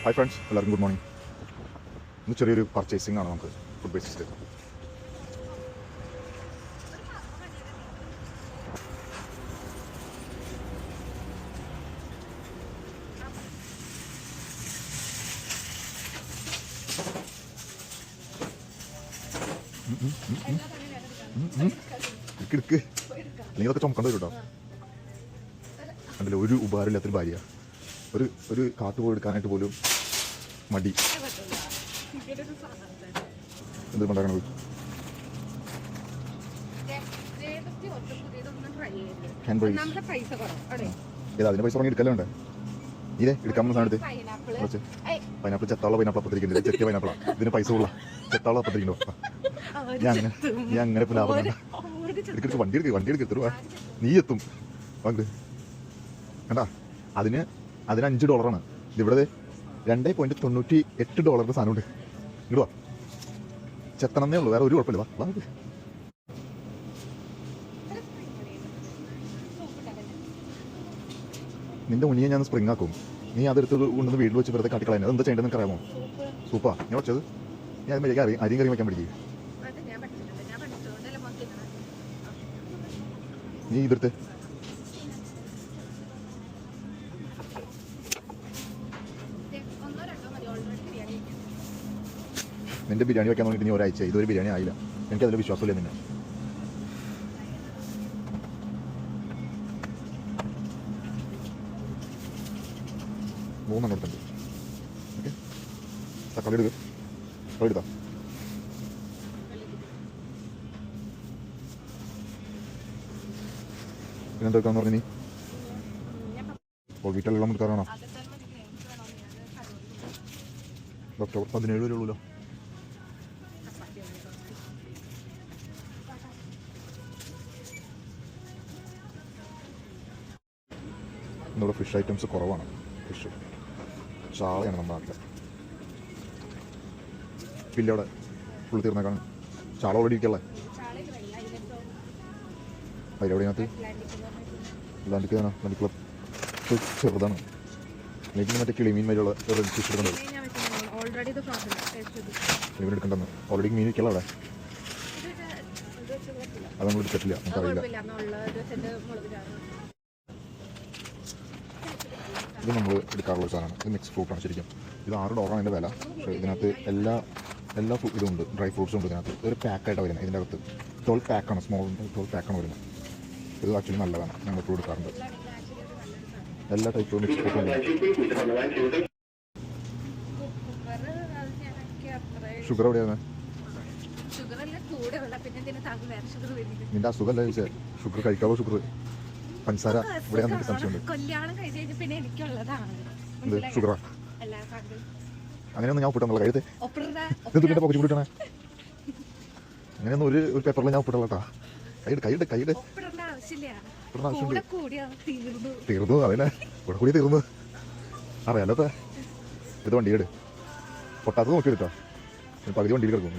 Hi friends, എല്ലാവർക്കും good morning. ഇന്ന് ചെറിയൊരു പർച്ചേസിംഗ് ആണ് നമുക്ക് ഫുഡ് ബേസിസിൽ. എടുക്ക് അല്ലെങ്കിൽ അതൊക്കെ ചുമക്കേണ്ടി വരും കേട്ടോ. അതിൽ ഒരു ഉപകാരമില്ലാത്തൊരു ഭാര്യ, ഒരു കാട്ട് പോയി എടുക്കാനായിട്ട് പോലും മടി. എന്ത് ഉണ്ടാക്കണത്? ഏതാ അതിന് പൈസ തുടങ്ങി എടുക്കല്ലേ വേണ്ടേ? ഇതേ എടുക്കാൻ സാധനം എടുത്ത് പൈനാപ്പിൾ ചെത്താള പൈനാപ്പിൾ അപ്പത്തിരിക്കുന്നില്ല, ചെത്തിയ പൈനാപ്പിളാ. ഇതിന് പൈസ ഉള്ള ചെത്താള അപ്പത്തിരിക്കണ്ടോ? ഞാൻ അങ്ങനെ ഇപ്പൊ ലാഭം എടുക്കെടുത്ത് വണ്ടി എടുക്കരുവാ, നീ എത്തും വാങ്ങ് കണ്ടാ. അതിന് $5. ഇവിടെ $2.98 സാധനമുണ്ട്. ഇടുവാ ചെത്തണമെന്നേ ഉള്ളൂ, വേറെ ഒരു കുഴപ്പമില്ല. വാ നിന്റെ ഉണ്ണിയെ ഞാൻ സ്പ്രിങ് ആക്കും. നീ അതെടുത്ത് കൊണ്ടുവന്ന് വീട്ടിൽ വെച്ച് വെറുതെ കാട്ടിക്കളയാൻ. അതെന്താ ചെയ്യേണ്ടത് നിനക്ക് അറിയാമോ? സൂപ്പാ ഞാൻ വെച്ചത്. ഞാൻ അരിയും കറിയും വയ്ക്കാൻ പഠിക്കും. നീ ഇതെടുത്ത് നിന്റെ ബിരിയാണി വെക്കാൻ നോക്കിയിട്ട് നീ ഒരാഴ്ച ഇതൊരു ബിരിയാണി ആയില്ല. എനിക്കതിൽ വിശ്വാസമില്ല നിന്നെ. മൂന്നെണ്ണം എടുത്തുണ്ട്. ഓക്കെ, തക്കാളി എടുക്കുക. എടുത്താ പിന്നെന്തൊക്കെയാന്ന് പറഞ്ഞു? നീ വീട്ടിലെല്ലാം എടുക്കാറാണോ? ഒക്ടോബർ 17 വരെ ഉള്ളൂല്ലോ. ഇന്നിവിടെ ഫിഷ് ഐറ്റംസ് കുറവാണ്. ഫിഷ് ചാളയാണ് നമ്മുടെ നാട്ടിൽ. പിന്നെ അവിടെ ഫുൾ തീർന്നേക്കാണ്. ചാള ഓൾറെഡി ഇരിക്കല്ലേ അതിലെവിടെയകത്ത് അല്ലാണ്ട് ക്ലബ് ചെറുതാണ്. എനിക്ക് മറ്റേ കിളിമീൻ വരെയുള്ള ഫിഷ് എടുക്കേണ്ടത്. കിളിമീൻ എടുക്കണ്ടെന്ന് ഓൾറെഡി മീൻ ഇരിക്കല്ല അവിടെ. അത് നമ്മൾ എടുത്തിട്ടില്ല, നമുക്കറിയില്ല. ഇത് നമ്മൾ എടുക്കാറുള്ള സാധനമാണ്. ഇത് മിക്സ് ഫ്രൂട്ടാണ് ശരിക്കും. ഇത് $6 അതിൻ്റെ വില. പക്ഷേ ഇതിനകത്ത് എല്ലാ ഇതും ഉണ്ട്, ഡ്രൈ ഫ്രൂട്ട്സും ഉണ്ട് ഇതിനകത്ത്. ഒരു പാക്കായിട്ടാണ് വരുന്നത്. ഇതിൻ്റെ അകത്ത് 12 പാക്കാണ്, സ്മോൾ 12 പാക്കാണ് വരുന്നത്. ഇത് ആക്ച്വലി നല്ലതാണ്, ഞങ്ങൾ എപ്പോഴും എടുക്കാറുണ്ട്. എല്ലാ ടൈപ്പും മിക്സ് ഫ്രൂട്ടും ഉണ്ട്. ഷുഗർ എവിടെയാണ്? നിന്റെ അസുഖമല്ല ചോദിച്ചാൽ ഷുഗർ കഴിക്കാവോ? ഷുഗർ പഞ്ചസാര ഇവിടെ സംശയമുണ്ട്. ഷുഗറാ? അങ്ങനെയൊന്നും ഞാൻ ഒപ്പിട്ടാണല്ലോ കഴുത്ത്. എന്തിന്റെ പോക്കറ്റ് കൂടിയിട്ടാണ്? അങ്ങനെയൊന്നും ഒരു പേപ്പറിൽ ഞാൻ ഒപ്പിട്ടല്ലോ കേട്ടോ. കൈയുടെ ആവശ്യമുണ്ട്. തീർന്നു അതിനെ കൂടെ കൂടി തീർന്നു. അറിയാലോ. ഇത് വണ്ടിയുടെ പൊട്ടാത്തത് നോക്കി എടുത്താ പകുതി വണ്ടിയിൽ കിടക്കും.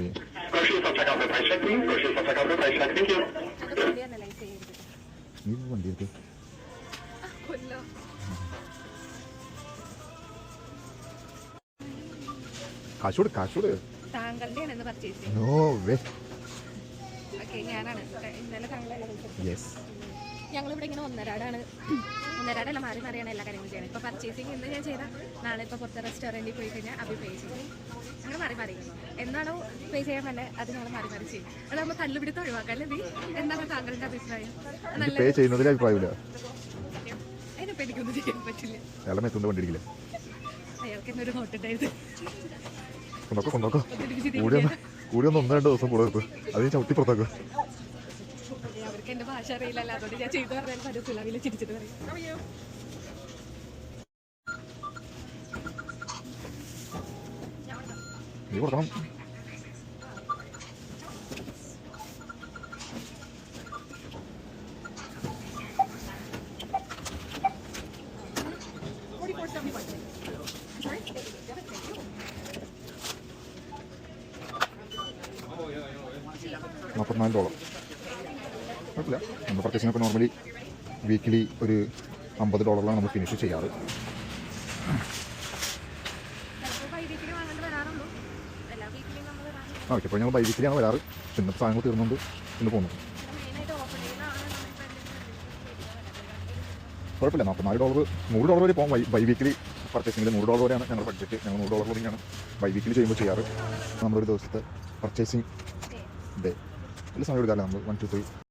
നീ വണ്ടി എടുത്ത് കാശോട് നോ വേ. ഞങ്ങളിവിടെ ഇങ്ങനെ ഒന്നരാടല്ല മാറിയാണ് എല്ലാ കാര്യങ്ങളും ചെയ്യണം. ഇപ്പോൾ പർച്ചേസിങ് ഇന്ന് ഞാൻ ചെയ്താൽ നാളെ ഇപ്പോൾ പുറത്തെ റെസ്റ്റോറൻറ്റിൽ പോയി കഴിഞ്ഞാൽ അത് പേ ചെയ്യും. ഞങ്ങൾ മാറി എന്നാണോ പേ ചെയ്യാൻ തന്നെ അത് ഞങ്ങൾ മാറി ചെയ്യും. അതാകുമ്പോൾ തല്ലുപിടുത്തം ഒഴിവാക്കാം. അല്ലേ? എന്താണ് താങ്കളുടെ അഭിപ്രായം? പേ ചെയ്യുന്നതിൽ അഭിപ്രായമില്ല. അതിനിപ്പോൾ എനിക്കൊന്നും ചെയ്യാൻ പറ്റില്ല. അയാൾക്ക് എന്നൊരു നോട്ടുണ്ടായിരുന്നു. കൂടി 1-2 ദിവസം കൂടെ അത് ചവിട്ടി പുറത്താക്കുക. അവർക്ക് എന്റെ ഭാഷ അറിയില്ലല്ലോ, അതുകൊണ്ട് ഞാൻ ചെയ്തു പറഞ്ഞാൽ മനസ്സിലാവില്ല, ചിരിച്ചിട്ട് പറയും. നീ കൊടുക്കണം. $44. കുഴപ്പമില്ല. നമ്മൾ പർച്ചേസിനൊക്കെ നോർമലി വീക്കിലി ഒരു $50 നമ്മൾ ഫിനിഷ് ചെയ്യാറ്. ആ ഇപ്പോൾ ഞങ്ങൾ ബൈ വീക്കിലാണ് വരാറ്. ഇന്നത്തെ സാധനങ്ങൾ തീർന്നുകൊണ്ട് ഇന്ന് പോകുന്നു. മെയിനായിട്ട് ഓഫർ ഡേയിലാണ് നമ്മളിപ്പോൾ കുഴപ്പമില്ല. $44 $100 വരെ പോകും ബൈ വീക്കിലി പർച്ചേസിങ്ങിൽ. $100 വരെയാണ് ഞങ്ങളുടെ ബഡ്ജറ്റ്. ഞങ്ങൾ $100 കൂടിയാണ് ബൈ വീക്കിലി ചെയ്യുമ്പോൾ ചെയ്യാറ്. നമ്മളൊരു ദിവസത്തെ പർച്ചേസിങ് ഡേ വലിയ സമയം എടുക്കാമല്ലോ. നമ്മൾ 1 2 3